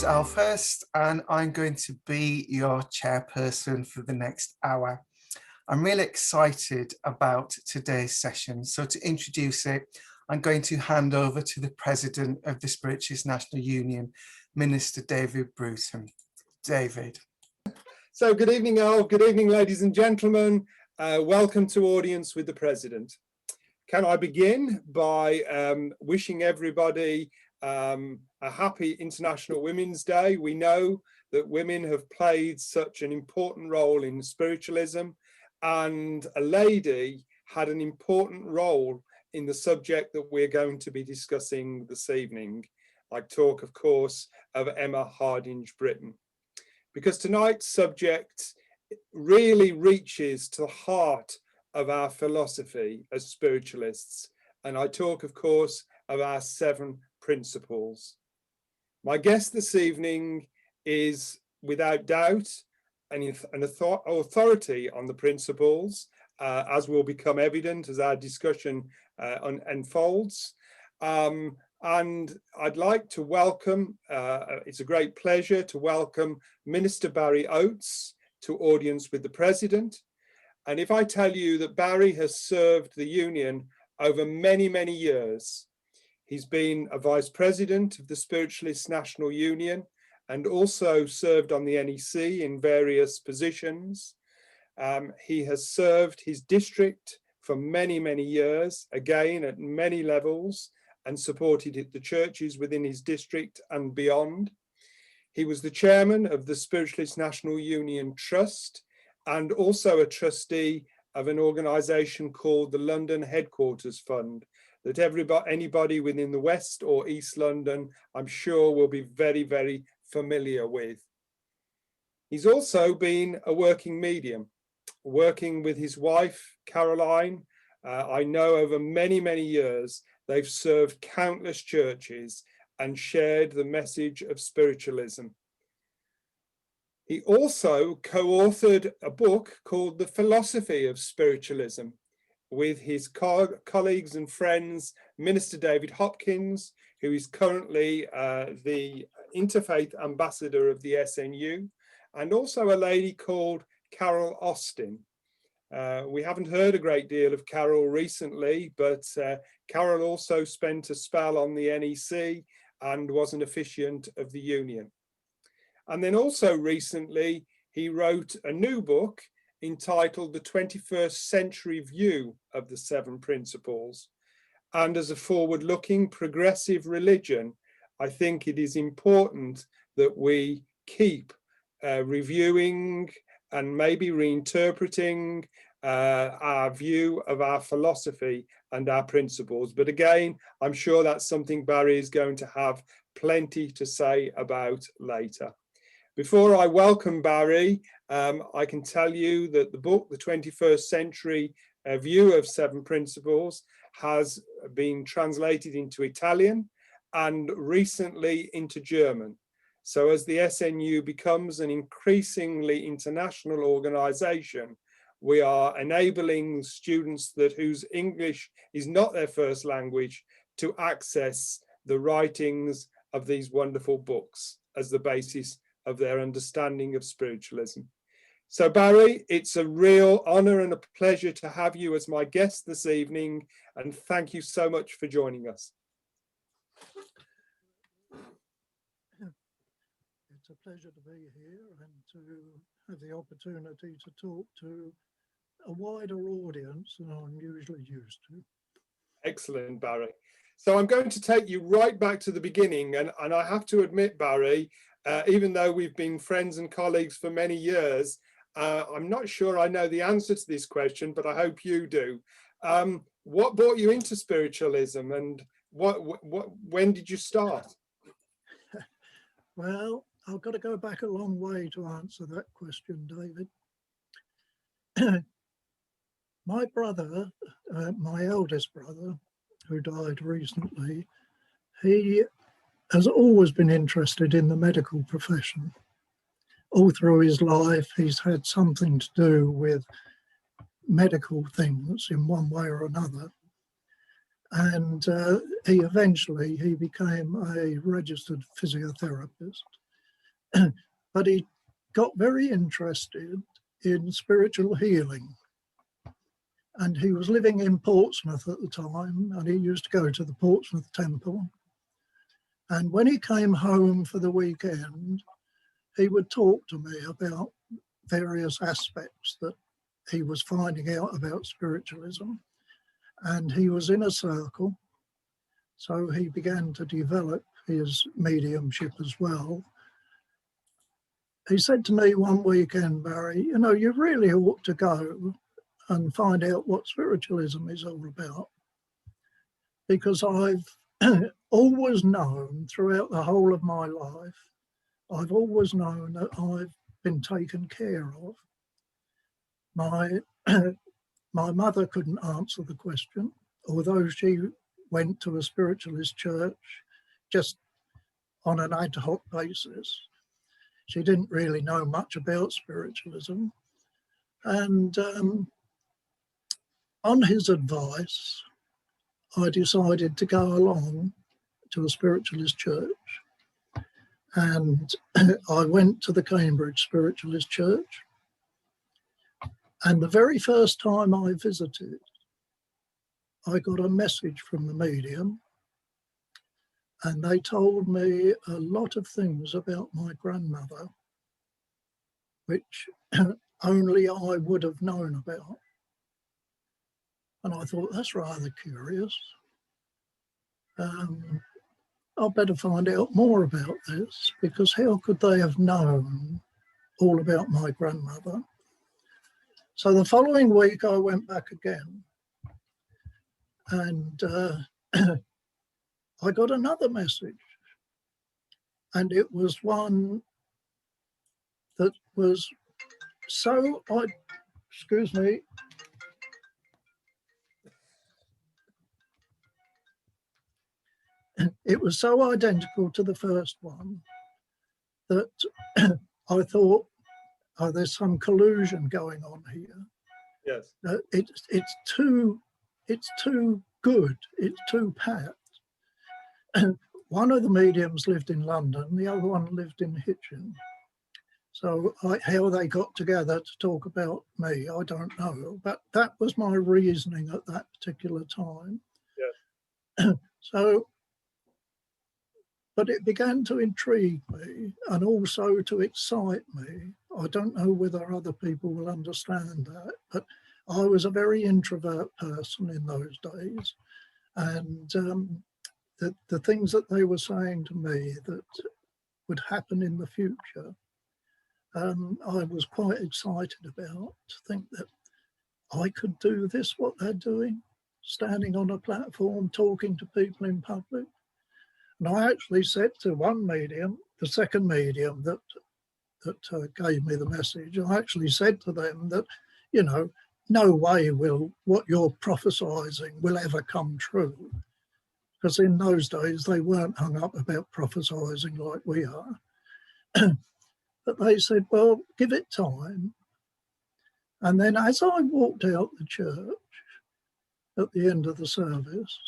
is Alf Hurst, and I'm going to be your chairperson for the next hour. I'm really excited about today's session. So to introduce it, I'm going to hand over to the President of the Spiritualist National Union, Minister David Bruton. David. So good evening, Al. Good evening, ladies and gentlemen. Welcome to Audience with the President. Can I begin by wishing everybody a happy International Women's Day. We know that women have played such an important role in spiritualism, and a lady had an important role in the subject that we're going to be discussing this evening. I talk, of course, of Emma Hardinge Britten, because tonight's subject really reaches to the heart of our philosophy as spiritualists. And I talk, of course, of our 7 principles. My guest this evening is, without doubt, an authority on the principles, as will become evident as our discussion unfolds. And I'd like to welcome, it's a great pleasure to welcome Minister Barry Oates to Audience with the President. And if I tell you that Barry has served the Union over many, many years, he's been a Vice President of the Spiritualist National Union and also served on the NEC in various positions. He has served his district for many, many years, again at many levels, and supported the churches within his district and beyond. He was the chairman of the Spiritualist National Union Trust and also a trustee of an organisation called the London Headquarters Fund, that anybody within the West or East London, I'm sure, will be very, very familiar with. He's also been a working medium, working with his wife, Caroline. I know over many, many years, they've served countless churches and shared the message of spiritualism. He also co-authored a book called The Philosophy of Spiritualism with his colleagues and friends, Minister David Hopkins, who is currently the Interfaith Ambassador of the SNU, and also a lady called Carol Austin. We haven't heard a great deal of Carol recently, but Carol also spent a spell on the NEC and was an officiant of the Union. And then also recently, he wrote a new book entitled The 21st Century View of the 7 Principles. And as a forward-looking progressive religion, I think it is important that we keep reviewing and maybe reinterpreting our view of our philosophy and our principles. But again, I'm sure that's something Barry is going to have plenty to say about later. Before I welcome Barry, I can tell you that the book, The 21st Century View of 7 Principles, has been translated into Italian and recently into German. So as the SNU becomes an increasingly international organisation, we are enabling students whose English is not their first language to access the writings of these wonderful books as the basis of their understanding of spiritualism. So Barry, it's a real honour and a pleasure to have you as my guest this evening, and thank you so much for joining us. It's a pleasure to be here and to have the opportunity to talk to a wider audience than I'm usually used to. Excellent, Barry. So I'm going to take you right back to the beginning, and I have to admit, Barry, even though we've been friends and colleagues for many years, I'm not sure I know the answer to this question, but I hope you do. What brought you into spiritualism, and when did you start? Well, I've got to go back a long way to answer that question, David. My brother, my eldest brother, who died recently, he has always been interested in the medical profession. All through his life, he's had something to do with medical things in one way or another. And he became a registered physiotherapist. but he got very interested in spiritual healing. And he was living in Portsmouth at the time, and he used to go to the Portsmouth Temple. And when he came home for the weekend, he would talk to me about various aspects that he was finding out about spiritualism. And he was in a circle, so he began to develop his mediumship as well. He said to me one weekend, Barry, you know, you really ought to go and find out what spiritualism is all about. Because I've always known throughout the whole of my life, I've always known that I've been taken care of. My mother couldn't answer the question, although she went to a spiritualist church just on an ad hoc basis. She didn't really know much about spiritualism. And on his advice, I decided to go along to a spiritualist church. And I went to the Cambridge Spiritualist Church. And the very first time I visited, I got a message from the medium, and they told me a lot of things about my grandmother, which only I would have known about. And I thought, that's rather curious. I'll better find out more about this, because how could they have known all about my grandmother? So the following week I went back again, and I got another message, and it was one that was so, excuse me, it was so identical to the first one that I thought, oh, there's some collusion going on here. Yes. It's too good. It's too pat. One of the mediums lived in London, the other one lived in Hitchin. So how they got together to talk about me, I don't know. But that was my reasoning at that particular time. Yes. So, but it began to intrigue me and also to excite me. I don't know whether other people will understand that, but I was a very introvert person in those days. And the things that they were saying to me that would happen in the future, I was quite excited about, to think that I could do this, what they're doing, standing on a platform, talking to people in public. And I actually said to one medium, the second medium that gave me the message, I actually said to them that, you know, no way will what you're prophesizing will ever come true. Because in those days, they weren't hung up about prophesizing like we are. But they said, well, give it time. And then as I walked out the church at the end of the service,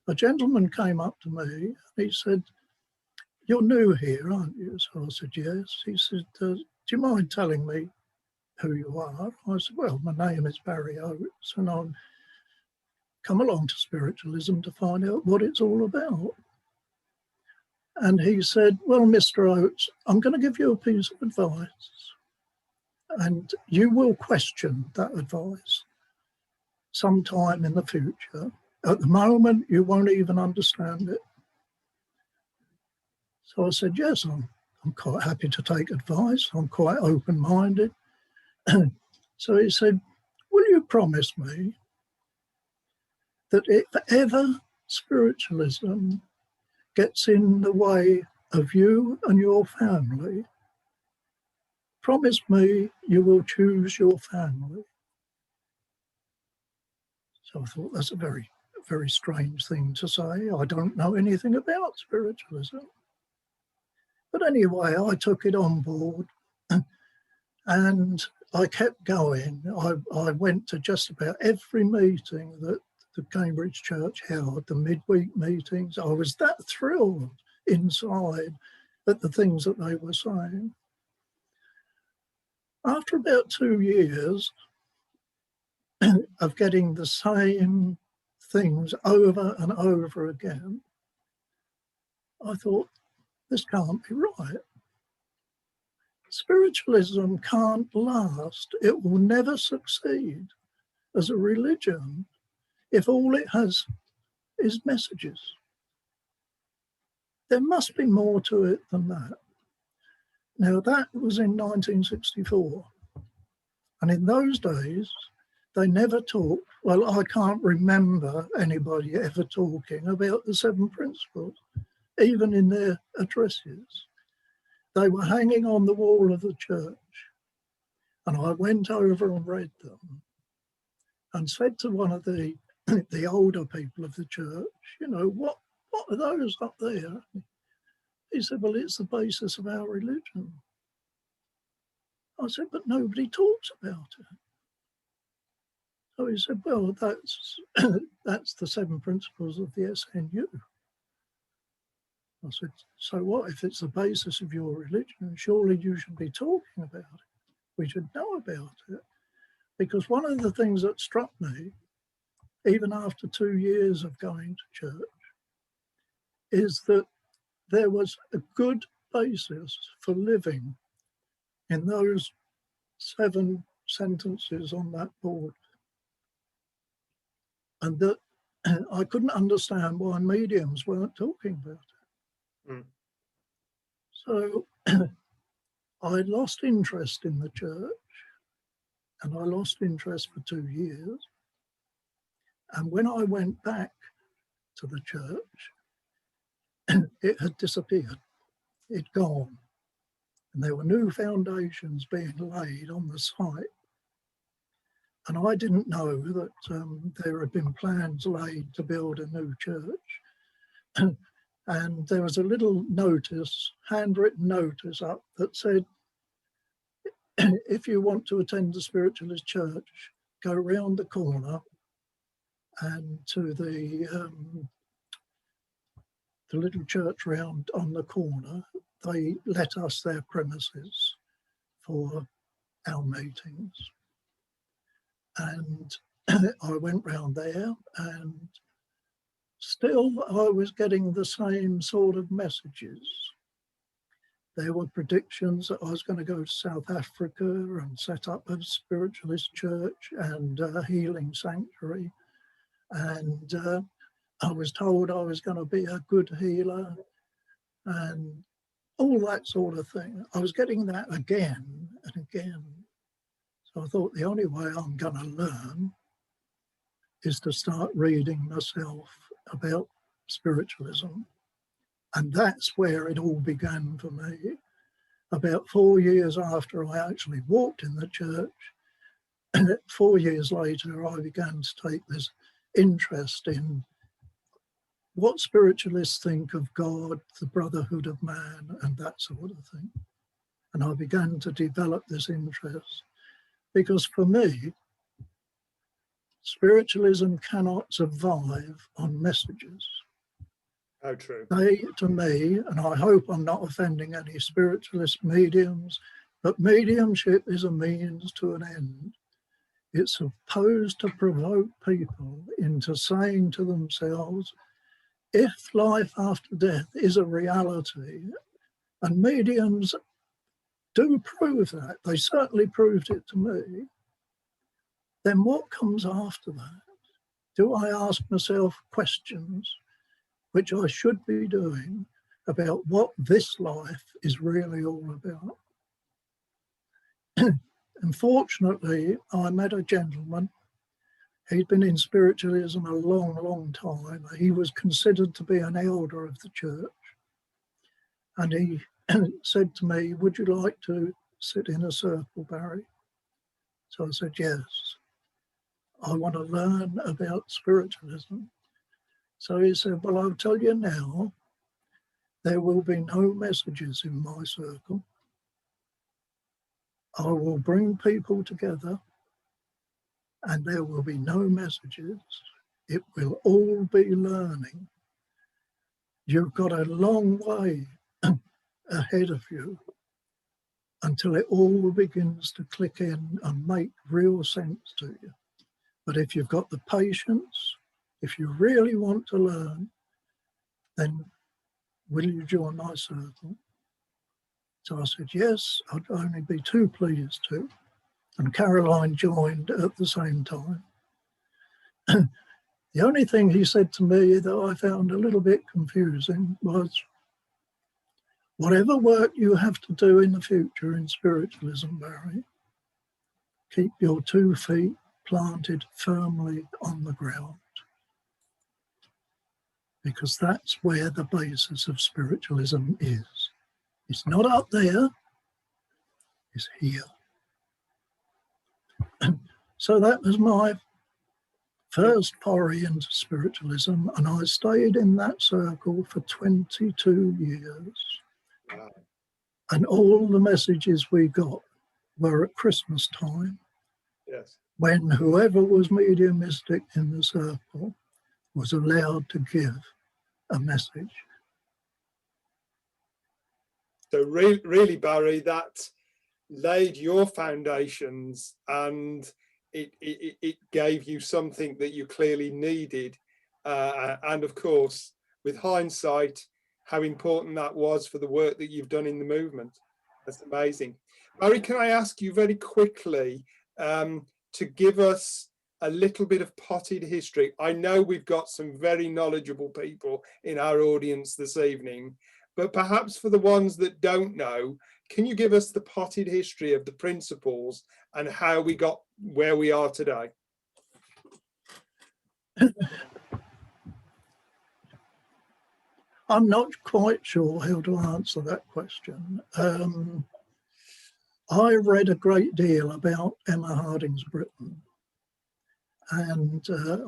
a gentleman came up to me and he said, you're new here, aren't you? So I said, yes. He said, do you mind telling me who you are? I said, well, my name is Barry Oates, and I've come along to spiritualism to find out what it's all about. And he said, well, Mr. Oates, I'm going to give you a piece of advice, and you will question that advice sometime in the future. At the moment, you won't even understand it. So I said, yes, I'm quite happy to take advice. I'm quite open-minded. So he said, will you promise me that if ever spiritualism gets in the way of you and your family, promise me you will choose your family? So I thought, that's a very, very strange thing to say. I don't know anything about spiritualism. But anyway, I took it on board and I kept going. I went to just about every meeting that the Cambridge Church held, the midweek meetings. I was that thrilled inside at the things that they were saying. After about 2 years of getting the same things over and over again, I thought, this can't be right. Spiritualism can't last. It will never succeed as a religion if all it has is messages. There must be more to it than that. Now, that was in 1964. And in those days, they never talked. Well, I can't remember anybody ever talking about the 7 principles, even in their addresses. They were hanging on the wall of the church. And I went over and read them and said to one of the older people of the church, you know, what are those up there? He said, well, it's the basis of our religion. I said, but nobody talks about it. So he said, well, that's the 7 principles of the SNU. I said, so what if it's the basis of your religion? Surely you should be talking about it. We should know about it. Because one of the things that struck me, even after 2 years of going to church, is that there was a good basis for living in those 7 sentences on that board. And that I couldn't understand why mediums weren't talking about it. Mm. So I lost interest in the church, and I lost interest for 2 years. And when I went back to the church, it had disappeared. It'd gone. And there were new foundations being laid on the site. And I didn't know that there had been plans laid to build a new church. And there was a little notice, handwritten notice up that said, if you want to attend the Spiritualist church, go round the corner and to the little church round on the corner. They let us their premises for our meetings. And I went round there, and still I was getting the same sort of messages. There were predictions that I was going to go to South Africa and set up a spiritualist church and a healing sanctuary. And I was told I was going to be a good healer and all that sort of thing. I was getting that again and again. So I thought the only way I'm going to learn is to start reading myself about spiritualism. And that's where it all began for me. About 4 years after I actually walked in the church, and 4 years later, I began to take this interest in what spiritualists think of God, the brotherhood of man, and that sort of thing. And I began to develop this interest because for me, spiritualism cannot survive on messages. How true. They, to me, and I hope I'm not offending any spiritualist mediums, but mediumship is a means to an end. It's supposed to provoke people into saying to themselves, if life after death is a reality, and mediums do prove that, they certainly proved it to me, then what comes after that? Do I ask myself questions which I should be doing about what this life is really all about? Unfortunately, I met a gentleman. He'd been in spiritualism a long, long time. He was considered to be an elder of the church. And he said to me, would you like to sit in a circle, Barry? So I said, yes. I want to learn about spiritualism. So he said, well, I'll tell you now, there will be no messages in my circle. I will bring people together and there will be no messages. It will all be learning. You've got a long way ahead of you until it all begins to click in and make real sense to you. But if you've got the patience, if you really want to learn, then will you join my circle? So I said, yes, I'd only be too pleased to. And Caroline joined at the same time. The only thing he said to me that I found a little bit confusing was, whatever work you have to do in the future in spiritualism, Barry, keep your 2 feet planted firmly on the ground. Because that's where the basis of spiritualism is. It's not up there, it's here. So that was my first foray into spiritualism, and I stayed in that circle for 22 years. Wow. And all the messages we got were at Christmas time, Yes. when whoever was mediumistic in the circle was allowed to give a message. So really, Barry, that laid your foundations, and it gave you something that you clearly needed. And of course, with hindsight, how important that was for the work that you've done in the movement. That's amazing. Barry, can I ask you very quickly to give us a little bit of potted history? I know we've got some very knowledgeable people in our audience this evening, but perhaps for the ones that don't know, can you give us the potted history of the principles and how we got where we are today? I'm not quite sure how to answer that question. I read a great deal about Emma Harding's Britain, and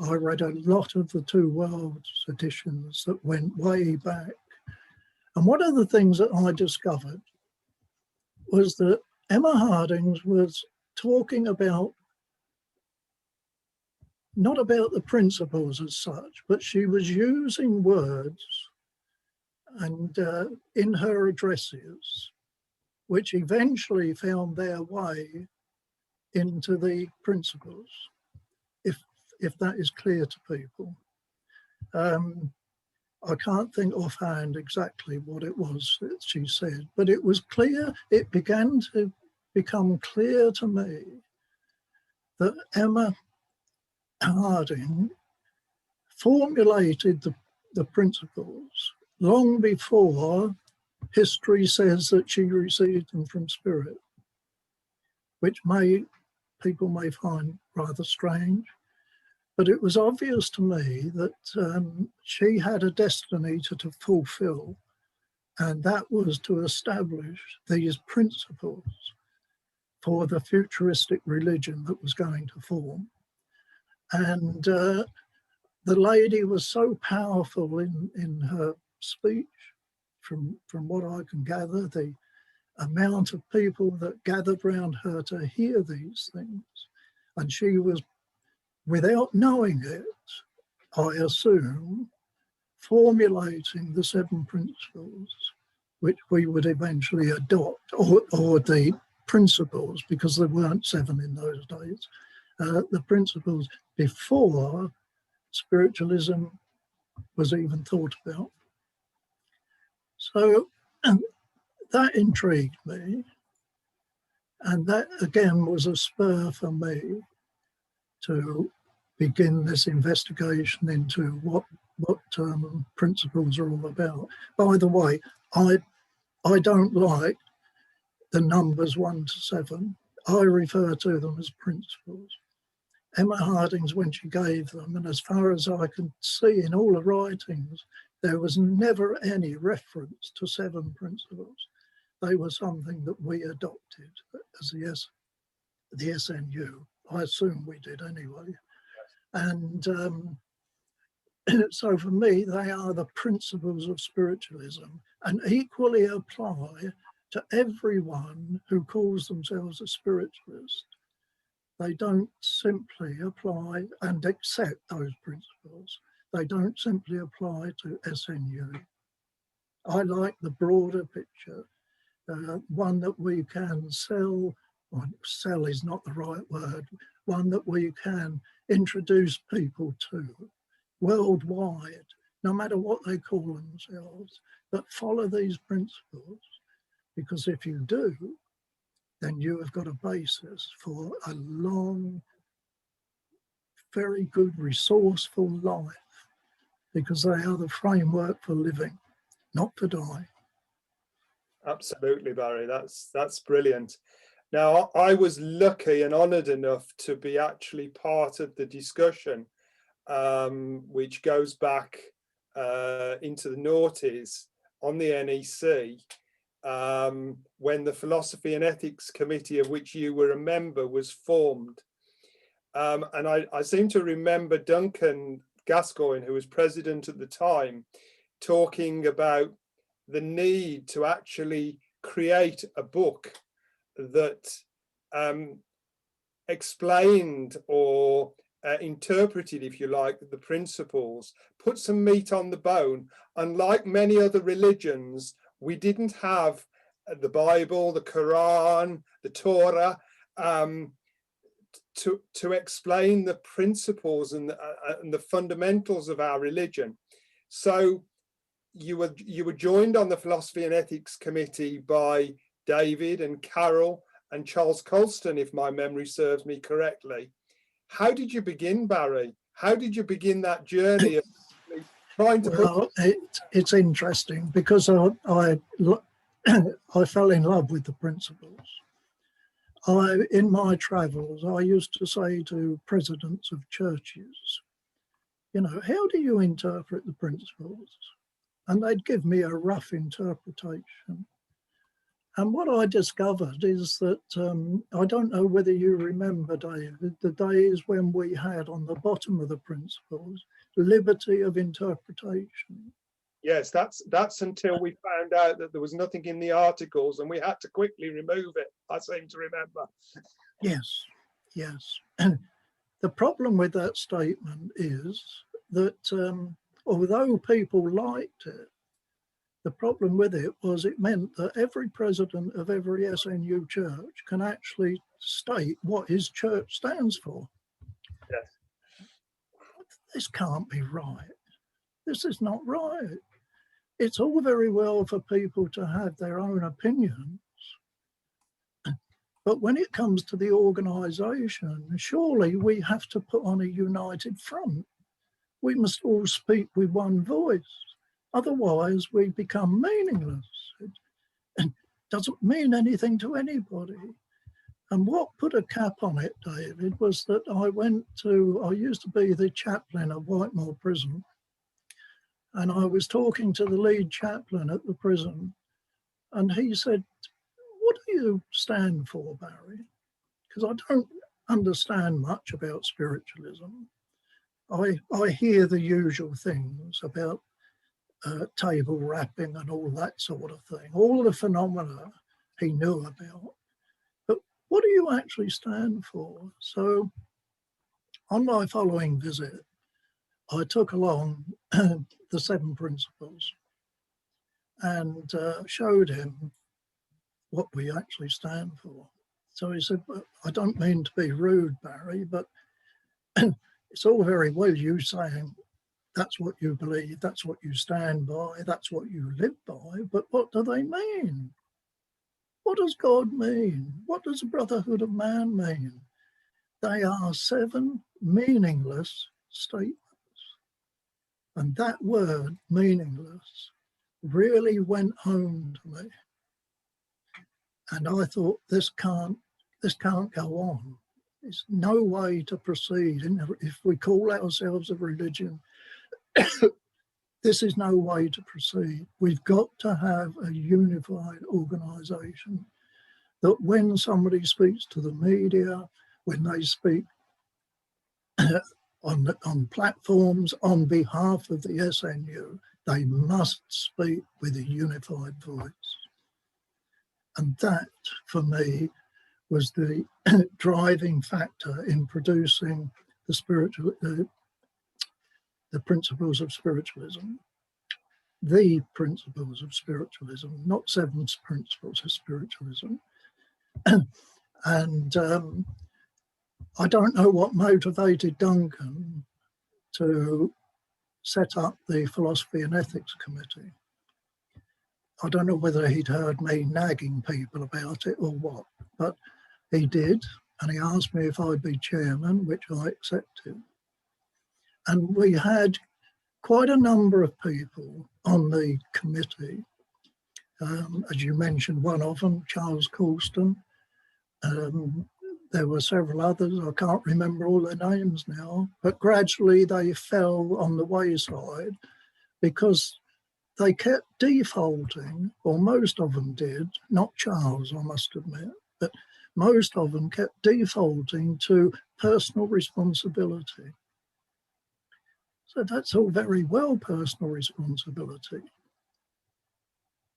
I read a lot of the Two Worlds editions that went way back. And one of the things that I discovered was that Emma Harding's was talking about, not about the principles as such, but she was using words and in her addresses, which eventually found their way into the principles, if that is clear to people. I can't think offhand exactly what it was that she said, but it was clear, it began to become clear to me that Emma Harding formulated the principles long before history says that she received them from spirit, which people may find rather strange. But it was obvious to me that she had a destiny to fulfill, and that was to establish these principles for the futuristic religion that was going to form. And the lady was so powerful in her speech, from what I can gather, the amount of people that gathered around her to hear these things. And she was, without knowing it, I assume, formulating the 7 principles, which we would eventually adopt, or the principles, because there weren't 7 in those days, the principles before spiritualism was even thought about. So that intrigued me. And that, again, was a spur for me to begin this investigation into what principles are all about. By the way, I don't like the numbers 1 to 7. I refer to them as principles. Emma Harding's, when she gave them, and as far as I can see in all the writings, there was never any reference to 7 principles. They were something that we adopted as the SNU. I assume we did anyway. And so for me, they are the principles of spiritualism, and equally apply to everyone who calls themselves a spiritualist. They don't simply apply and accept those principles. They don't simply apply to SNU. I like the broader picture, one that we can sell, or sell is not the right word, one that we can introduce people to worldwide, no matter what they call themselves, that follow these principles. Because if you do, then you have got a basis for a long, very good, resourceful life, because they are the framework for living, not for dying. Absolutely, Barry. That's brilliant. Now, I was lucky and honoured enough to be actually part of the discussion, which goes back into the noughties on the NEC, when the Philosophy and Ethics Committee, of which you were a member, was formed. And I seem to remember Duncan Gascoigne, who was president at the time, talking about the need to actually create a book that explained or interpreted, if you like, the principles, put some meat on the bone. Unlike many other religions, we didn't have the Bible, the Quran, the Torah, to explain the principles and the fundamentals of our religion. So you were joined on the Philosophy and Ethics Committee by David and Carol and Charles Colston, if my memory serves me correctly. How did you begin, Barry? How did you begin that journey of trying to Well, it's interesting because I fell in love with the principles. In my travels, I used to say to presidents of churches, you know, how do you interpret the principles? And they'd give me a rough interpretation. And what I discovered is that, I don't know whether you remember, David, the days when we had on the bottom of the principles, liberty of interpretation. Yes, that's until we found out that there was nothing in the articles and we had to quickly remove it, I seem to remember. Yes, yes. And the problem with that statement is that although people liked it, the problem with it was it meant that every president of every SNU church can actually state what his church stands for. Yes. This can't be right. This is not right. It's all very well for people to have their own opinions, but when it comes to the organisation, surely we have to put on a united front. We must all speak with one voice. Otherwise, we become meaningless. It doesn't mean anything to anybody. And what put a cap on it, David, was that I used to be the chaplain at Whitemore Prison. And I was talking to the lead chaplain at the prison. And he said, what do you stand for, Barry? Because I don't understand much about spiritualism. I hear the usual things about table rapping and all that sort of thing, all the phenomena he knew about. But what do you actually stand for? So on my following visit, I took along the 7 principles and showed him what we actually stand for. So he said, well, I don't mean to be rude, Barry, but it's all very well you saying that's what you believe, that's what you stand by, that's what you live by, but what do they mean? What does God mean? What does the brotherhood of man mean? They are 7 meaningless statements. And that word, meaningless, really went home to me. And I thought, this can't go on. There's no way to proceed. And if we call ourselves a religion, this is no way to proceed. We've got to have a unified organisation that when somebody speaks to the media, when they speak on platforms on behalf of the SNU, they must speak with a unified voice. And that, for me, was the driving factor in producing the principles of spiritualism. the principles of spiritualism, not 7 principles of spiritualism. And I don't know what motivated Duncan to set up the Philosophy and Ethics Committee. I don't know whether he'd heard me nagging people about it or what, but he did, and he asked me if I'd be chairman, which I accepted. And we had quite a number of people on the committee. As you mentioned, one of them, Charles Colston. There were several others, I can't remember all their names now, but gradually they fell on the wayside because they kept defaulting, or most of them did, not Charles, I must admit, but most of them kept defaulting to personal responsibility. So that's all very well, personal responsibility.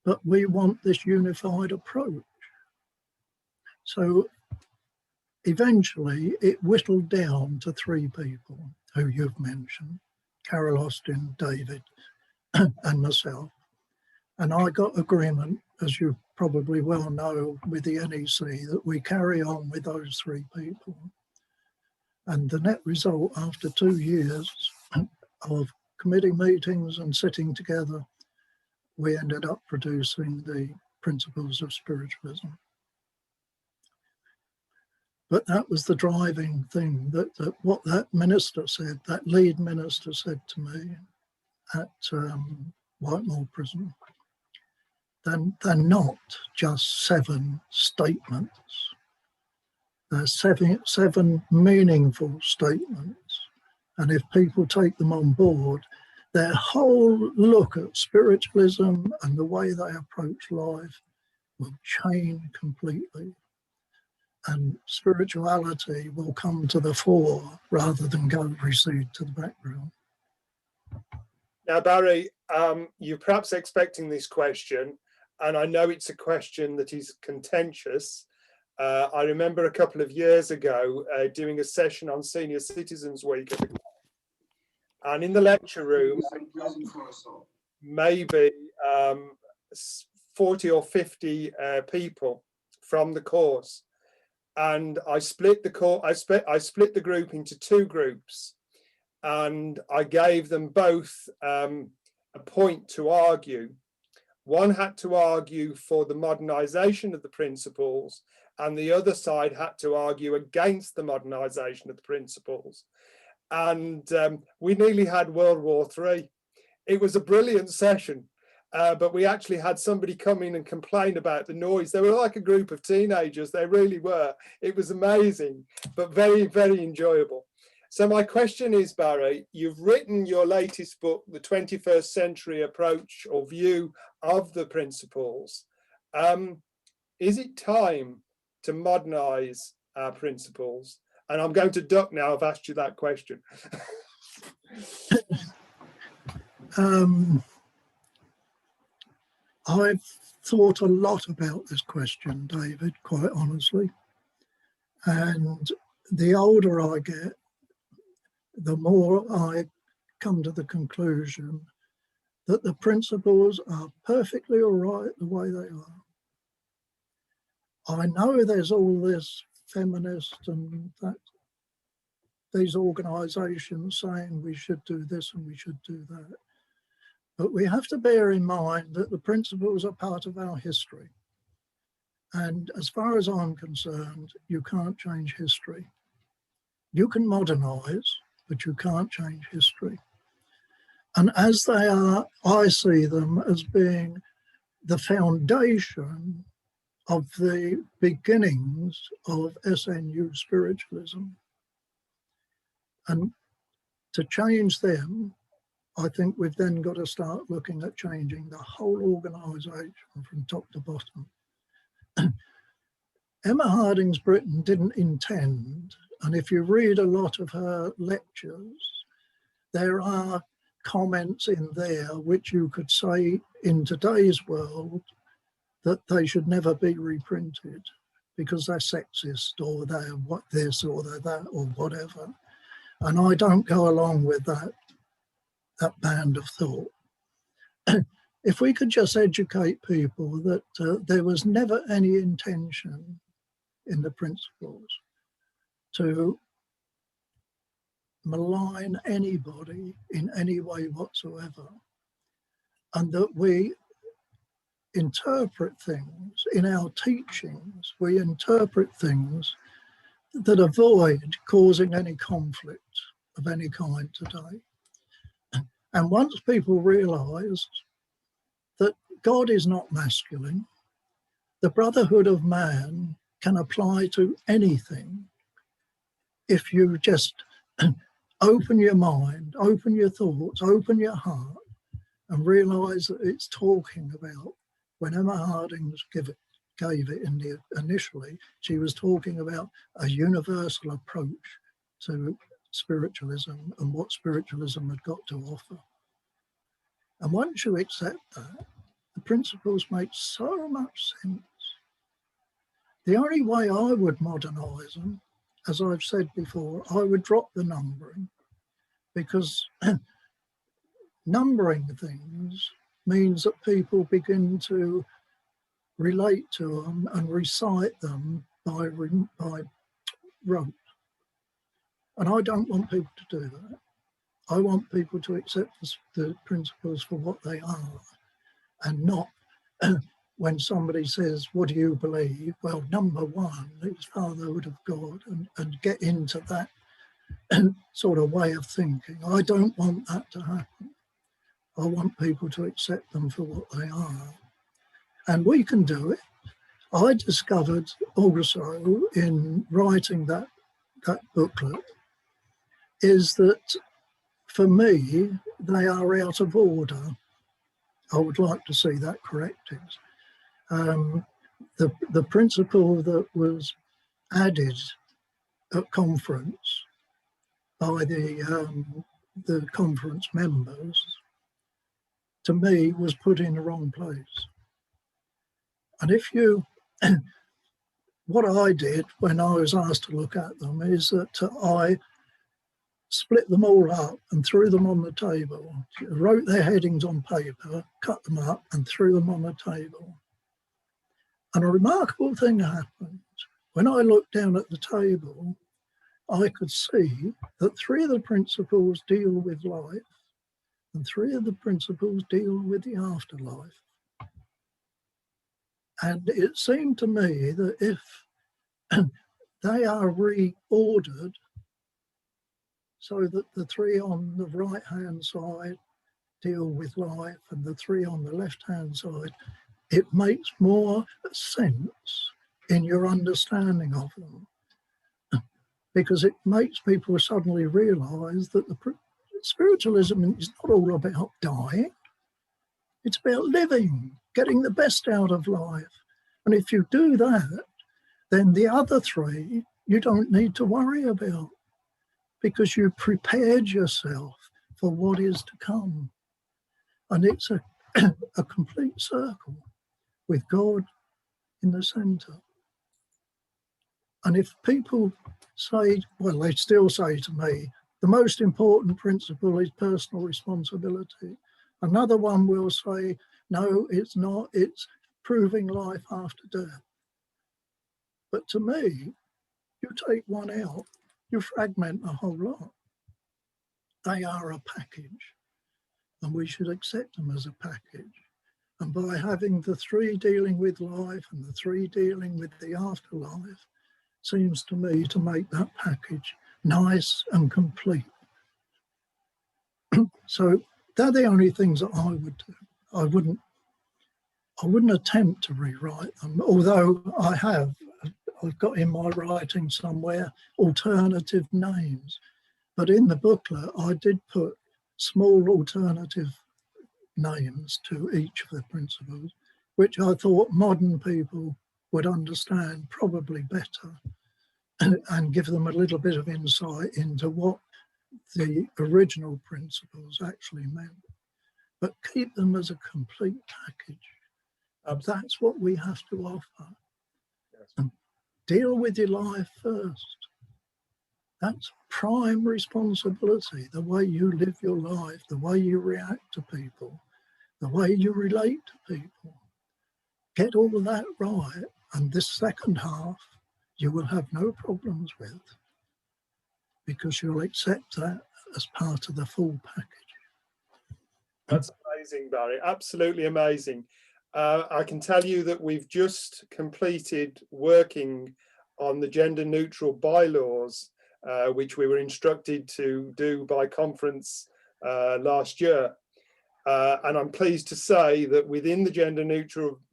But we want this unified approach. So eventually it whittled down to 3 people who you've mentioned, Carol Austin, David, and myself. And I got agreement, as you probably well know, with the NEC that we carry on with those 3 people. And the net result after 2 years of committee meetings and sitting together, we ended up producing the Principles of Spiritualism. But that was the driving thing, that what that minister said, that lead minister said to me at Whitemore Prison, they're not just 7 statements. They're 7 meaningful statements. And if people take them on board, their whole look at spiritualism and the way they approach life will change completely. And spirituality will come to the fore rather than recede to the background. Now, Barry, you're perhaps expecting this question, and I know it's a question that is contentious. I remember a couple of years ago doing a session on Senior Citizens Week, and in the lecture room, maybe 40 or 50 people from the course. And I split the group into 2 groups, and I gave them both a point to argue. One had to argue for the modernization of the principles, and the other side had to argue against the modernization of the principles. And we nearly had World War III. It was a brilliant session. But we actually had somebody come in and complain about the noise. They were like a group of teenagers. They really were. It was amazing, but very, very enjoyable. So my question is, Barry, you've written your latest book, The 21st Century Approach or View of the Principles. Is it time to modernize our principles? And I'm going to duck now. I've asked you that question. I've thought a lot about this question, David, quite honestly. And the older I get, the more I come to the conclusion that the principles are perfectly all right the way they are. I know there's all this feminist and that these organisations saying we should do this and we should do that. But we have to bear in mind that the principles are part of our history. And as far as I'm concerned, you can't change history. You can modernise, but you can't change history. And as they are, I see them as being the foundation of the beginnings of SNU spiritualism. And to change them, I think we've then got to start looking at changing the whole organisation from top to bottom. Emma Harding's Britain didn't intend, and if you read a lot of her lectures, there are comments in there which you could say in today's world that they should never be reprinted because they're sexist or they're what this or they're that or whatever. And I don't go along with that band of thought. if we could just educate people that there was never any intention in the principles to malign anybody in any way whatsoever, and that we interpret things in our teachings, we interpret things that avoid causing any conflict of any kind today. And once people realise that God is not masculine, the brotherhood of man can apply to anything if you just open your mind, open your thoughts, open your heart, and realise that it's talking about, when Emma Harding gave it initially, she was talking about a universal approach to spiritualism and what spiritualism had got to offer. And once you accept that, the principles make so much sense. The only way I would modernise them, as I've said before, I would drop the numbering, because numbering things means that people begin to relate to them and recite them by rote. And I don't want people to do that. I want people to accept the principles for what they are, and not when somebody says, what do you believe? Well, number one is fatherhood of God, and get into that sort of way of thinking. I don't want that to happen. I want people to accept them for what they are. And we can do it. I discovered also in writing that booklet is that for me, they are out of order. I would like to see that corrected. The principle that was added at conference by the conference members, to me, was put in the wrong place. And if you, what I did when I was asked to look at them is that I split them all up and threw them on the table, wrote their headings on paper, cut them up and threw them on the table. And a remarkable thing happened. When I looked down at the table, I could see that 3 of the principles deal with life and 3 of the principles deal with the afterlife. And it seemed to me that if they are reordered so that the 3 on the right-hand side deal with life and the 3 on the left-hand side, it makes more sense in your understanding of them, because it makes people suddenly realise that spiritualism is not all about dying. It's about living, getting the best out of life. And if you do that, then the other 3 you don't need to worry about, because you've prepared yourself for what is to come. And it's a complete circle with God in the centre. And if people say, well, they still say to me, the most important principle is personal responsibility. Another one will say, no, it's not, it's proving life after death. But to me, you take one out, you fragment a whole lot. They are a package, and we should accept them as a package. And by having the 3 dealing with life and the 3 dealing with the afterlife, seems to me to make that package nice and complete. So they're the only things that I would do. I wouldn't attempt to rewrite them, although I've got in my writing somewhere alternative names. But in the booklet, I did put small alternative names to each of the principles, which I thought modern people would understand probably better, and give them a little bit of insight into what the original principles actually meant. But keep them as a complete package. That's what we have to offer. Yes. And deal with your life first. That's prime responsibility, the way you live your life, the way you react to people. the way you relate to people. Get all of that right, and this second half you will have no problems with, because you'll accept that as part of the full package. That's amazing, Barry. Absolutely amazing. I can tell you that we've just completed working on the gender neutral bylaws, which we were instructed to do by conference last year. And I'm pleased to say that within the gender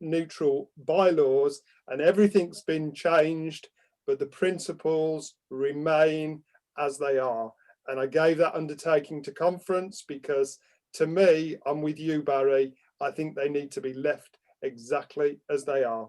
neutral bylaws, and everything's been changed, but the principles remain as they are. And I gave that undertaking to conference because, to me, I'm with you, Barry, I think they need to be left exactly as they are.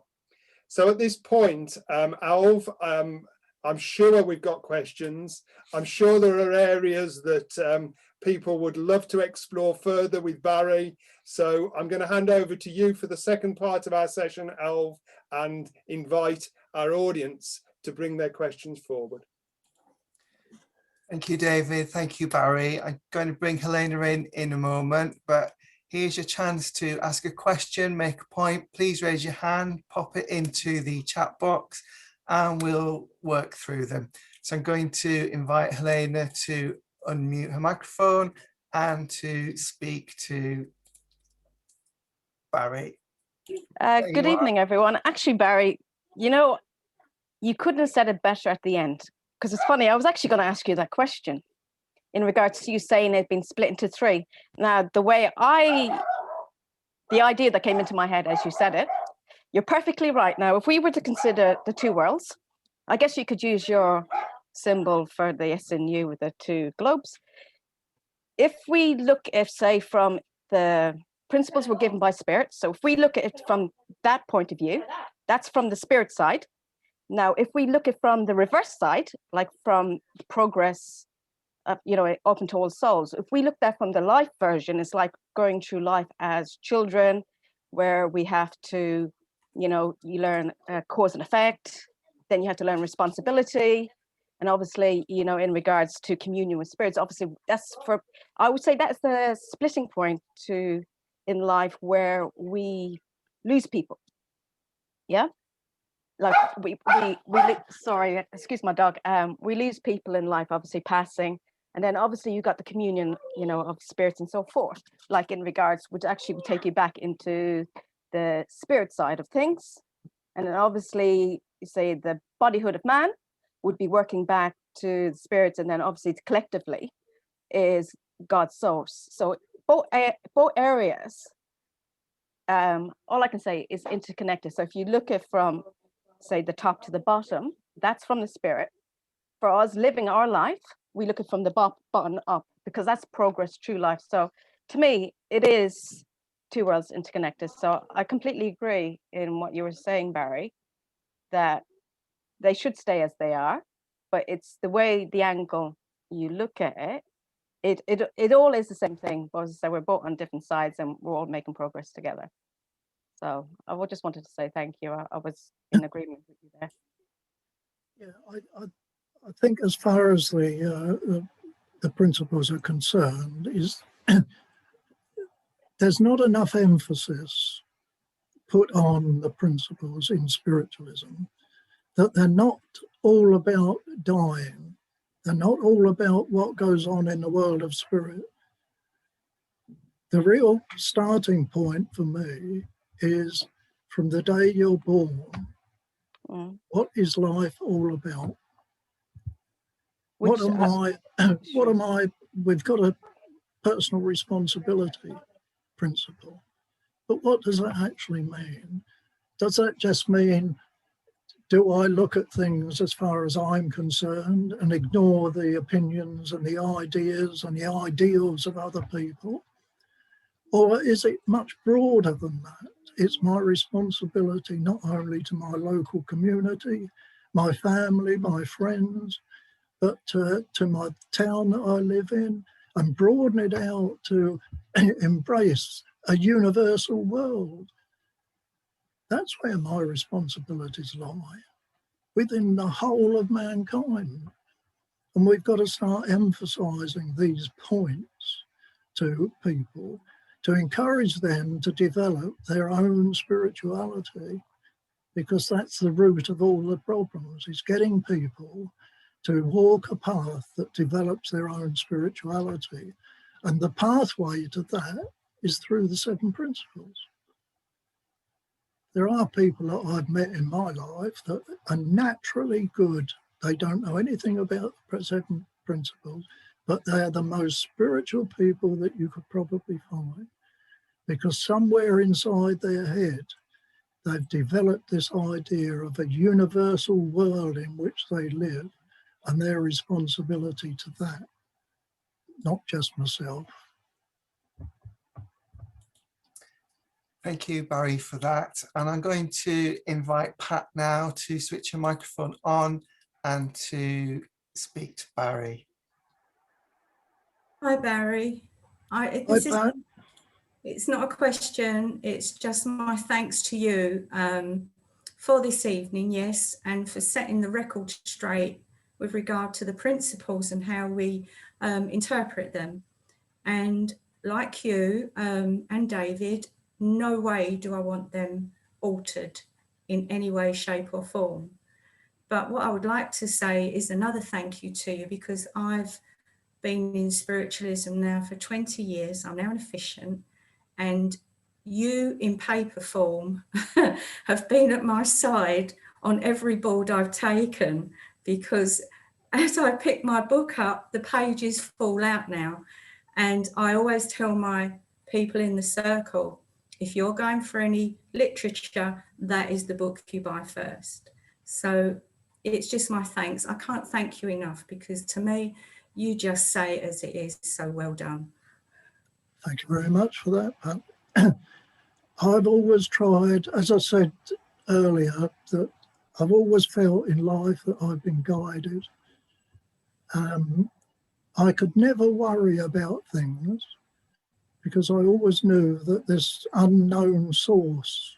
So at this point, Alv, I'm sure we've got questions. I'm sure there are areas that people would love to explore further with Barry. So I'm going to hand over to you for the second part of our session, Alv, and invite our audience to bring their questions forward. Thank you, David. Thank you, Barry. I'm going to bring Helena in a moment, but here's your chance to ask a question, make a point. Please raise your hand, pop it into the chat box, and we'll work through them. So I'm going to invite Helena to unmute her microphone and to speak to Barry. Good evening, everyone. Actually, Barry, you know, you couldn't have said it better at the end, because it's funny, I was actually going to ask you that question in regards to you saying it's been split into three. Now, the idea that came into my head as you said it, you're perfectly right. Now, if we were to consider the two worlds, I guess you could use your symbol for the SNU with the two globes. If we look at, say, from the principles were given by spirit, so if we look at it from that point of view, that's from the spirit side. Now, if we look at from the reverse side, like from progress, you know, open to all souls, if we look at from the life version, it's like going through life as children, where we have to, you know, you learn cause and effect, then you have to learn responsibility. And obviously, you know, in regards to communion with spirits, obviously that's I would say that's the splitting point in life where we lose people. Yeah. Like sorry, excuse my dog. We lose people in life, obviously passing. And then obviously you got the communion, you know, of spirits and so forth, like in regards, which actually would take you back into the spirit side of things. And then obviously you say the bodyhood of man would be working back to the spirits, and then obviously collectively is God's source. So both areas, all I can say is interconnected. So if you look at from, say, the top to the bottom, that's from the spirit. For us living our life, we look at from the bottom up, because that's progress, true life. So to me, it is two worlds interconnected. So I completely agree in what you were saying, Barry, that they should stay as they are, but it's the way, the angle you look at it, it all is the same thing. But as I say, we're both on different sides and we're all making progress together. So I just wanted to say thank you. I was in agreement with you there. Yeah, I think as far as the principles are concerned, is there's not enough emphasis put on the principles in spiritualism, that they're not all about dying. They're not all about what goes on in the world of spirit. The real starting point for me is from the day you're born, what is life all about? What am I, we've got a personal responsibility principle, but what does that actually mean? Does that just mean, do I look at things as far as I'm concerned and ignore the opinions and the ideas and the ideals of other people? Or is it much broader than that? It's my responsibility not only to my local community, my family, my friends, but to my town that I live in, and broaden it out to embrace a universal world. That's where my responsibilities lie, within the whole of mankind. And we've got to start emphasising these points to people. to encourage them to develop their own spirituality, because that's the root of all the problems, is getting people to walk a path that develops their own spirituality. And the pathway to that is through the 7 principles. There are people that I've met in my life that are naturally good. They don't know anything about the 7 principles, but they are the most spiritual people that you could probably find, because somewhere inside their head, they've developed this idea of a universal world in which they live and their responsibility to that, not just myself. Thank you, Barry, for that. And I'm going to invite Pat now to switch your microphone on and to speak to Barry. Hi, Barry. It's not a question, it's just my thanks to you for this evening, yes, and for setting the record straight with regard to the principles and how we interpret them. And like you and David, no way do I want them altered in any way, shape or form. But what I would like to say is another thank you to you, because I've been in spiritualism now for 20 years. I'm now an officiant, and you in paper form have been at my side on every board I've taken, because as I pick my book up, the pages fall out now. And I always tell my people in the circle, if you're going for any literature, that is the book you buy first. So it's just my thanks. I can't thank you enough, because to me, you just say it as it is. So well done. Thank you very much for that. I've always tried, as I said earlier, that I've always felt in life that I've been guided. I could never worry about things, because I always knew that this unknown source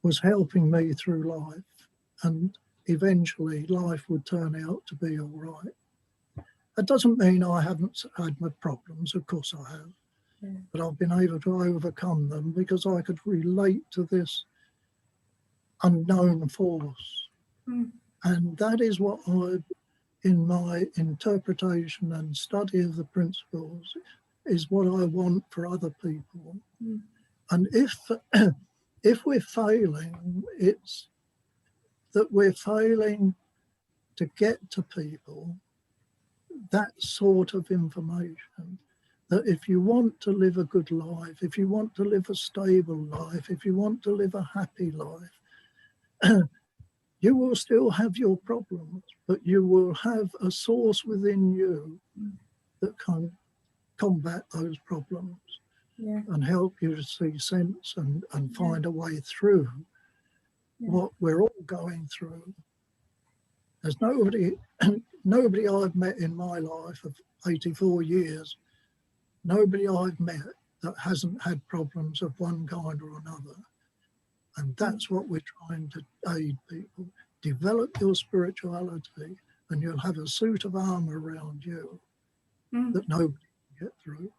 was helping me through life, and eventually life would turn out to be all right. That doesn't mean I haven't had my problems, of course I have, but I've been able to overcome them because I could relate to this unknown force. And that is what in my interpretation and study of the principles, is what I want for other people. And if we're failing, it's that we're failing to get to people that sort of information, that if you want to live a good life, if you want to live a stable life, if you want to live a happy life, you will still have your problems, but you will have a source within you that can combat those problems and help you to see sense and find a way through what we're all going through. There's nobody I've met in my life of 84 years, nobody I've met that hasn't had problems of one kind or another. And that's what we're trying to aid people. Develop your spirituality and you'll have a suit of armor around you that nobody can get through.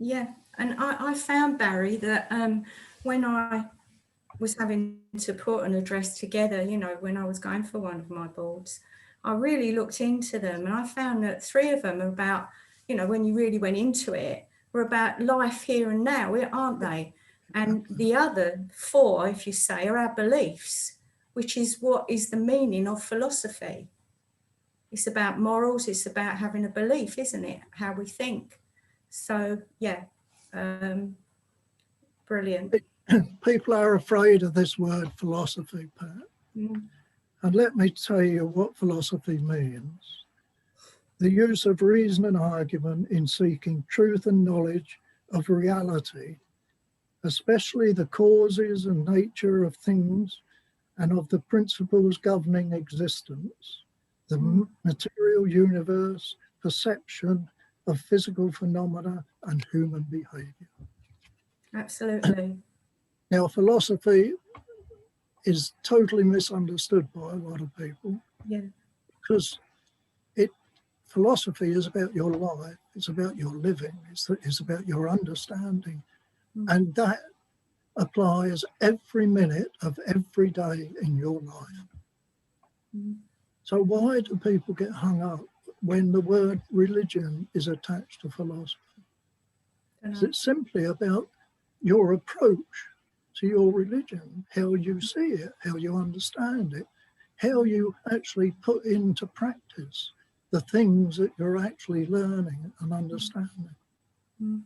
Yeah, and I found, Barry, that when I was having to put an address together, you know, when I was going for one of my boards, I really looked into them, and I found that 3 of them are about, you know, when you really went into it, were about life here and now, aren't they? And the other 4, if you say, are our beliefs, which is what is the meaning of philosophy. It's about morals, it's about having a belief, isn't it? How we think. So, yeah, brilliant. People are afraid of this word philosophy, Pat. And let me tell you what philosophy means. The use of reason and argument in seeking truth and knowledge of reality, especially the causes and nature of things and of the principles governing existence, the material universe, perception of physical phenomena and human behavior. Absolutely. Now, philosophy is totally misunderstood by a lot of people, because philosophy is about your life, it's about your living, it's about your understanding. And that applies every minute of every day in your life. So why do people get hung up when the word religion is attached to philosophy? It's simply about your approach to your religion, how you see it, how you understand it, how you actually put into practice the things that you're actually learning and understanding. You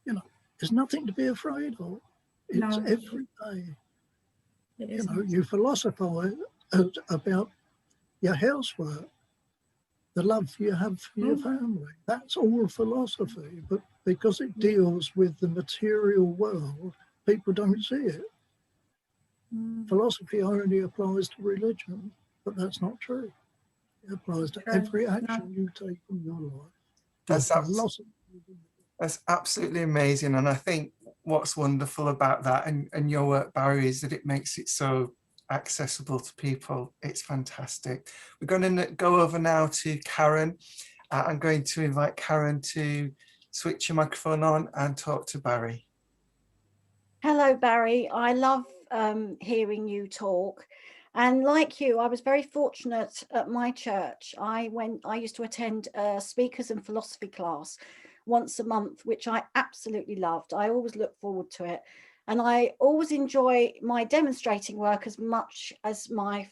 know, there's nothing to be afraid of. It's every day. You know, you philosophize about your housework, the love you have for your family. That's all philosophy, but because it deals with the material world, people don't see it. Philosophy only applies to religion, but that's not true. It applies to every action you take in your life. That's absolutely amazing. And I think what's wonderful about that and your work, Barry, is that it makes it so accessible to people. It's fantastic. We're going to go over now to Karen. I'm going to invite Karen to switch your microphone on and talk to Barry. Hello, Barry. I love hearing you talk. And like you, I was very fortunate at my church. I used to attend a speakers and philosophy class once a month, which I absolutely loved. I always look forward to it. And I always enjoy my demonstrating work as much as but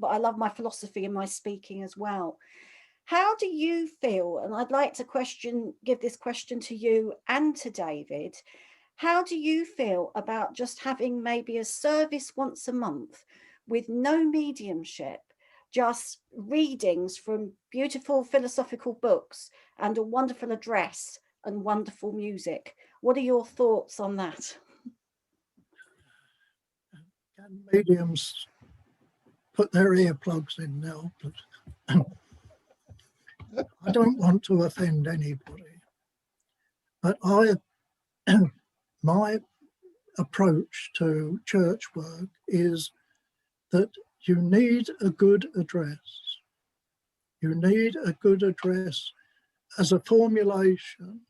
I love my philosophy and my speaking as well. How do you feel? And I'd like to give this question to you and to David. How do you feel about just having maybe a service once a month with no mediumship, just readings from beautiful philosophical books and a wonderful address and wonderful music? What are your thoughts on that? Can mediums put their earplugs in now? I don't want to offend anybody, but my approach to church work is that you need a good address. You need a good address as a formulation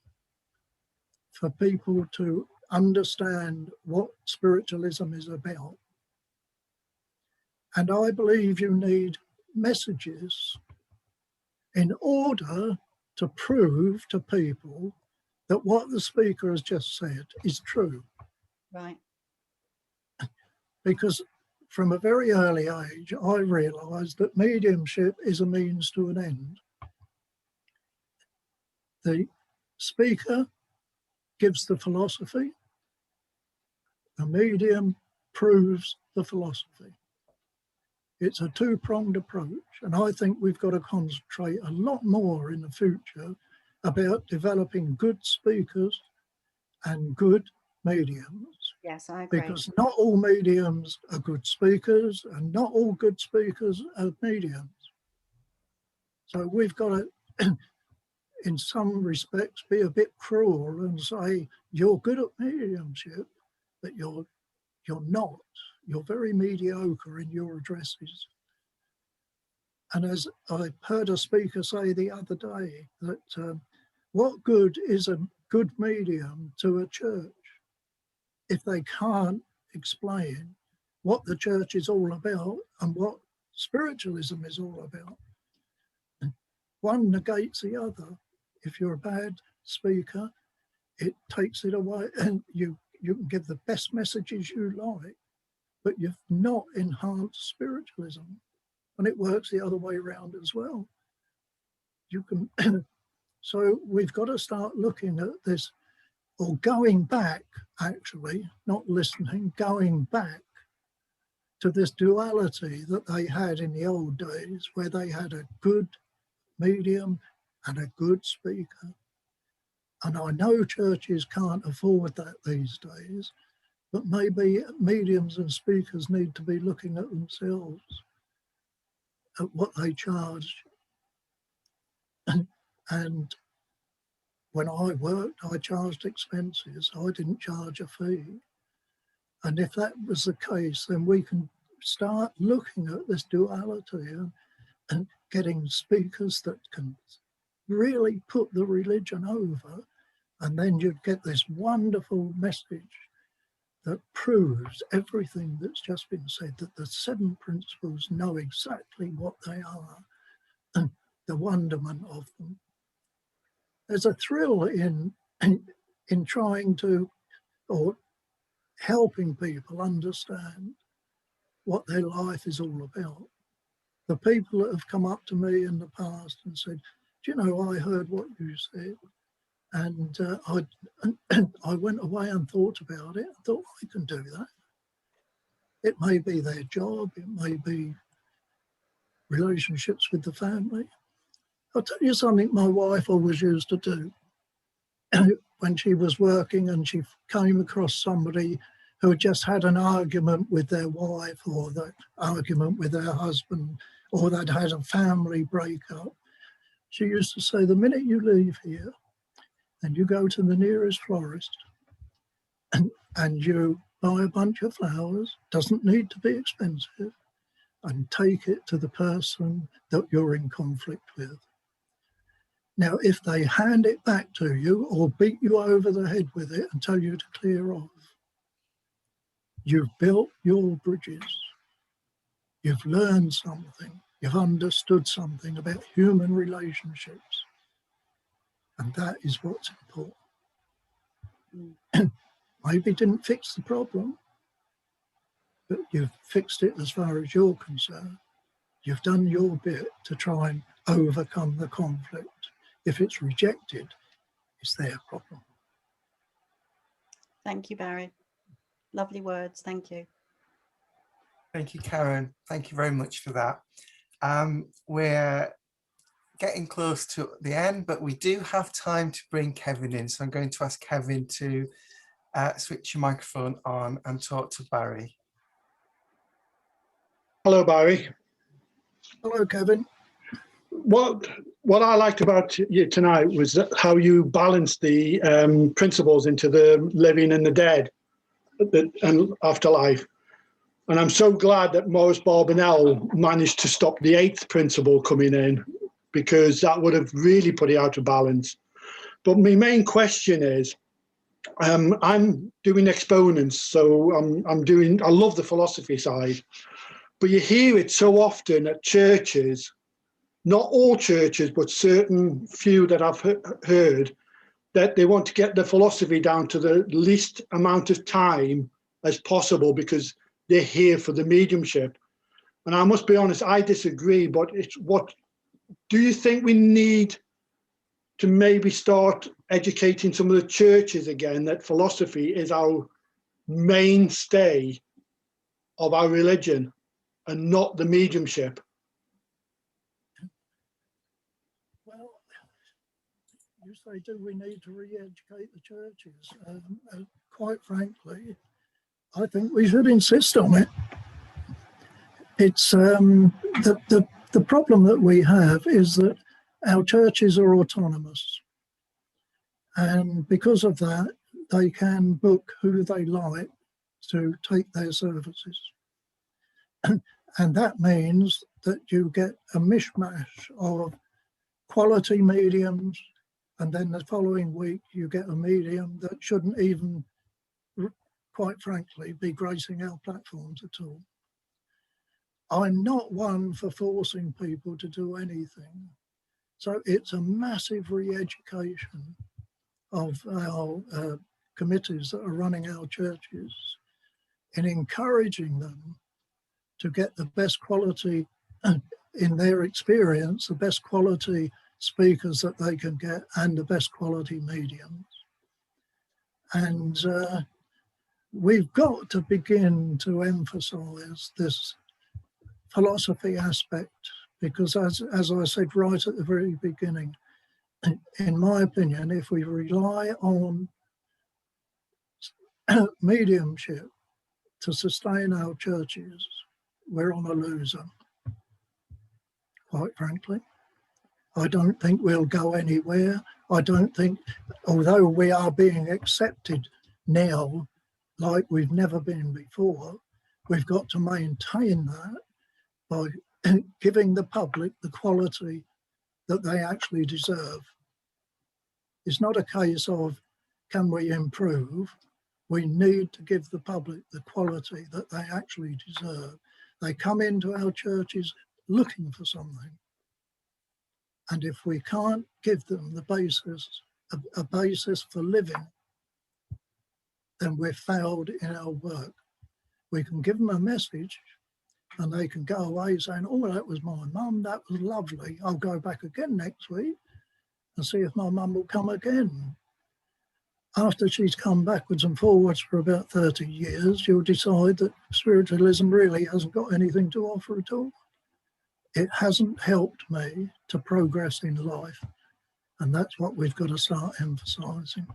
for people to understand what spiritualism is about. And I believe you need messages in order to prove to people that what the speaker has just said is true. Right. Because from a very early age, I realised that mediumship is a means to an end. The speaker gives the philosophy, the medium proves the philosophy. It's a two-pronged approach, and I think we've got to concentrate a lot more in the future about developing good speakers and good mediums. Yes, I agree. Because not all mediums are good speakers, and not all good speakers are mediums. So we've got to, in some respects, be a bit cruel and say, you're good at mediumship, but you're not. You're very mediocre in your addresses. And as I heard a speaker say the other day, that what good is a good medium to a church if they can't explain what the church is all about and what spiritualism is all about? One negates the other. If you're a bad speaker, it takes it away, and you can give the best messages you like, but you've not enhanced spiritualism. And it works the other way around as well. You can, so we've got to start looking at this, or going back, actually, not listening, going back to this duality that they had in the old days, where they had a good medium and a good speaker. And I know churches can't afford that these days, but maybe mediums and speakers need to be looking at themselves, at what they charge. And when I worked, I charged expenses. I didn't charge a fee. And if that was the case, then we can start looking at this duality and getting speakers that can really put the religion over, and then you'd get this wonderful message that proves everything that's just been said, that the 7 principles know exactly what they are and the wonderment of them. There's a thrill in trying to, or helping people understand what their life is all about. The people that have come up to me in the past and said, do you know, I heard what you said, and I went away and thought about it. I thought, I can do that. It may be their job, it may be relationships with the family. I'll tell you something my wife always used to do. When she was working and she came across somebody who had just had an argument with their wife, or the argument with their husband, or they'd had a family breakup, she used to say, the minute you leave here and you go to the nearest florist and you buy a bunch of flowers, doesn't need to be expensive, and take it to the person that you're in conflict with. Now, if they hand it back to you or beat you over the head with it and tell you to clear off, you've built your bridges. You've learned something. You've understood something about human relationships. And that is what's important. Maybe didn't fix the problem, but you've fixed it as far as you're concerned. You've done your bit to try and overcome the conflict. If it's rejected, it's their problem. Thank you, Barry. Lovely words. Thank you. Thank you, Karen. Thank you very much for that. We're getting close to the end, but we do have time to bring Kevin in. So I'm going to ask Kevin to switch your microphone on and talk to Barry. Hello, Barry. Hello, Kevin. What I liked about you tonight was how you balanced the principles into the living and the dead and afterlife. And I'm so glad that Morris Barbanel managed to stop the 8th principle coming in, because that would have really put it out of balance. But my main question is, I'm doing exponents, so I love the philosophy side, but you hear it so often at churches, not all churches, but certain few that I've heard, that they want to get the philosophy down to the least amount of time as possible because they're here for the mediumship. And I must be honest, I disagree, but do you think we need to maybe start educating some of the churches again that philosophy is our mainstay of our religion and not the mediumship? Well, you say, do we need to re-educate the churches? Quite frankly, I think we should insist on it. It's the problem that we have is that our churches are autonomous, and because of that, they can book who they like to take their services. And that means that you get a mishmash of quality mediums, and then the following week you get a medium that shouldn't even, quite frankly, be gracing our platforms at all. I'm not one for forcing people to do anything. So it's a massive re-education of our committees that are running our churches in encouraging them to get the best quality, in their experience, the best quality speakers that they can get and the best quality mediums. And we've got to begin to emphasize this philosophy aspect, because as I said right at the very beginning, in my opinion, if we rely on mediumship to sustain our churches, we're on a loser, quite frankly. I don't think we'll go anywhere. I don't think, although we are being accepted now like we've never been before, we've got to maintain that by giving the public the quality that they actually deserve. It's not a case of, can we improve? We need to give the public the quality that they actually deserve. They come into our churches looking for something. And if we can't give them the basis, a basis for living, then we've failed in our work. We can give them a message and they can go away saying, oh, that was my mum, that was lovely. I'll go back again next week and see if my mum will come again. After she's come backwards and forwards for about 30 years, you'll decide that spiritualism really hasn't got anything to offer at all. It hasn't helped me to progress in life. And that's what we've got to start emphasising.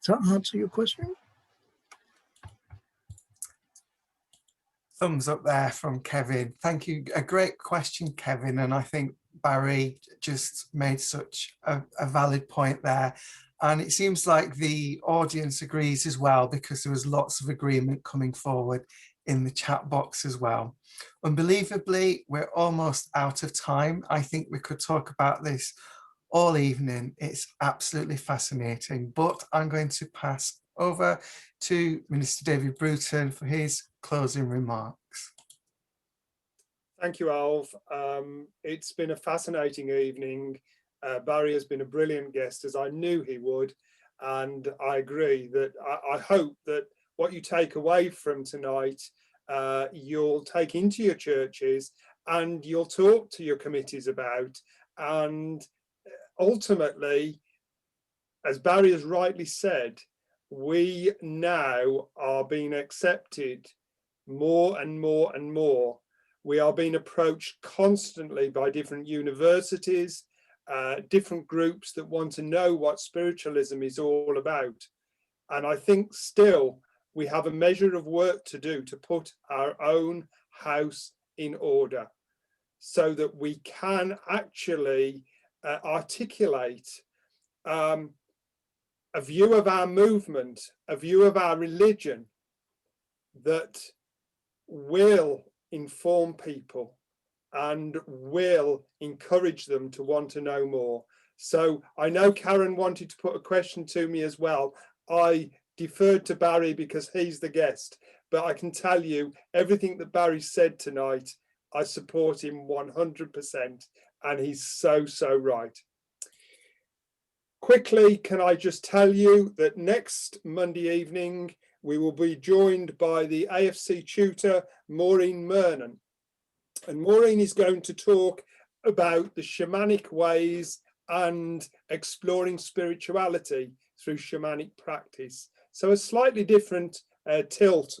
Does that answer your question? Thumbs up there from Kevin. Thank you. A great question, Kevin. And I think Barry just made such a valid point there. And it seems like the audience agrees as well, because there was lots of agreement coming forward in the chat box as well. Unbelievably, we're almost out of time. I think we could talk about this all evening. It's absolutely fascinating, but I'm going to pass over to Minister David Bruton for his closing remarks. Thank you, Alv. It's been a fascinating evening. Barry has been a brilliant guest, as I knew he would. And I agree that I hope that what you take away from tonight, you'll take into your churches and you'll talk to your committees about. And ultimately, as Barry has rightly said, we now are being accepted more and more and more. We are being approached constantly by different universities, different groups that want to know what spiritualism is all about. And I think still we have a measure of work to do to put our own house in order so that we can actually articulate a view of our movement, a view of our religion that will inform people and will encourage them to want to know more. So I know Karen wanted to put a question to me as well. I deferred to Barry because he's the guest, but I can tell you everything that Barry said tonight, I support him 100%, and he's so right. Quickly, can I just tell you that next Monday evening, we will be joined by the AFC tutor, Maureen Mernon. And Maureen is going to talk about the shamanic ways and exploring spirituality through shamanic practice. So a slightly different tilt.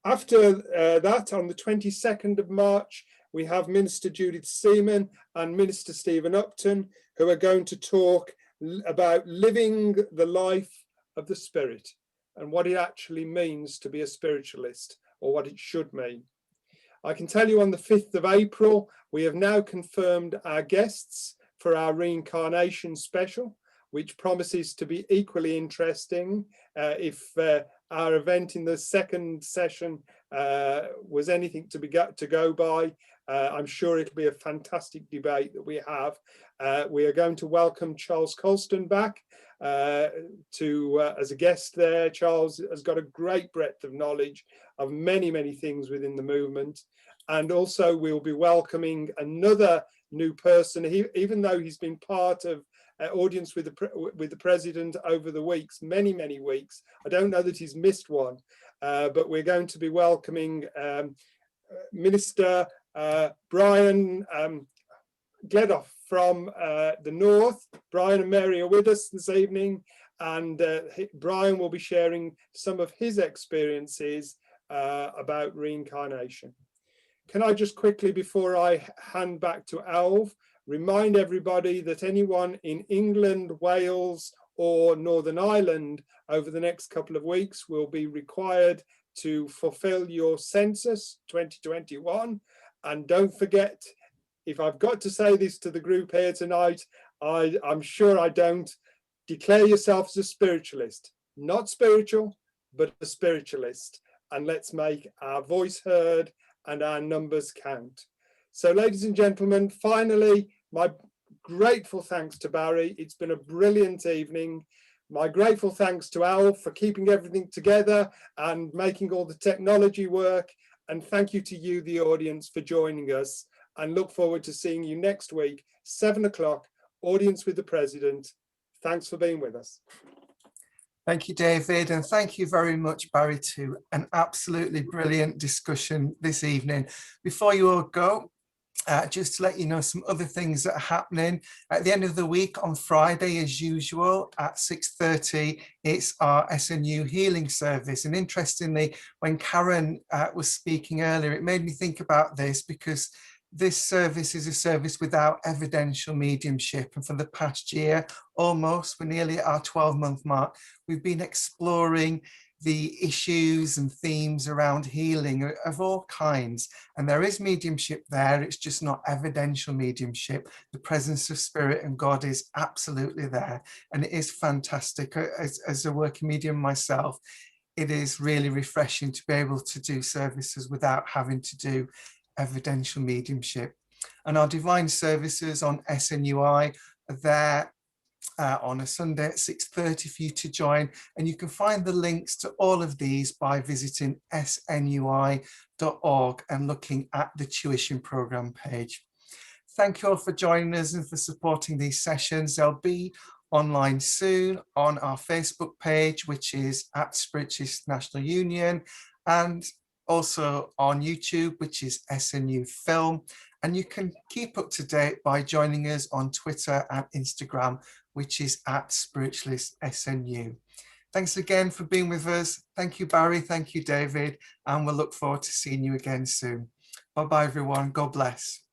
After that, on the 22nd of March, we have Minister Judith Seaman and Minister Stephen Upton, who are going to talk about living the life of the spirit and what it actually means to be a spiritualist, or what it should mean. I can tell you on the 5th of April, we have now confirmed our guests for our reincarnation special, which promises to be equally interesting. If our event in the second session was anything to go by, I'm sure it'll be a fantastic debate that we have. We are going to welcome Charles Colston back as a guest there. Charles has got a great breadth of knowledge of many things within the movement. And also we'll be welcoming another new person, even though he's been part of audience with the president over the weeks, many weeks. I don't know that he's missed one, but we're going to be welcoming Minister Brian Gledoff from the North. Brian and Mary are with us this evening, and Brian will be sharing some of his experiences about reincarnation. Can I just quickly, before I hand back to Alv, remind everybody that anyone in England, Wales, or Northern Ireland over the next couple of weeks will be required to fulfill your census 2021. And don't forget, if I've got to say this to the group here tonight, I'm sure I don't, declare yourself as a spiritualist. Not spiritual, but a spiritualist. and let's make our voice heard and our numbers count. So, ladies and gentlemen, finally, my grateful thanks to Barry. It's been a brilliant evening. My grateful thanks to Al for keeping everything together and making all the technology work. And thank you to you, the audience, for joining us. And look forward to seeing you next week, 7 o'clock, Audience with the President. Thanks for being with us. Thank you, David, and thank you very much, Barry, too. An absolutely brilliant discussion this evening. Before you all go, just to let you know some other things that are happening. At the end of the week on Friday, as usual, at 6:30, it's our SNU Healing Service. And interestingly, when Karen was speaking earlier, it made me think about this, because this service is a service without evidential mediumship. And for the past year, almost, we're nearly at our 12-month mark, we've been exploring the issues and themes around healing of all kinds. And there is mediumship there, it's just not evidential mediumship. The presence of spirit and God is absolutely there. And it is fantastic. As a working medium myself, it is really refreshing to be able to do services without having to do evidential mediumship. And our divine services on SNUI are there on a Sunday at 6:30 for you to join, and you can find the links to all of these by visiting snui.org and looking at the tuition program page. Thank you all for joining us and for supporting these sessions. They'll be online soon on our Facebook page, which is at Spiritualist National Union, and also on YouTube, which is SNU Film. And you can keep up to date by joining us on Twitter and Instagram, which is at Spiritualist SNU. Thanks again for being with us. Thank you, Barry. Thank you, David. And we'll look forward to seeing you again soon. Bye-bye, everyone. God bless.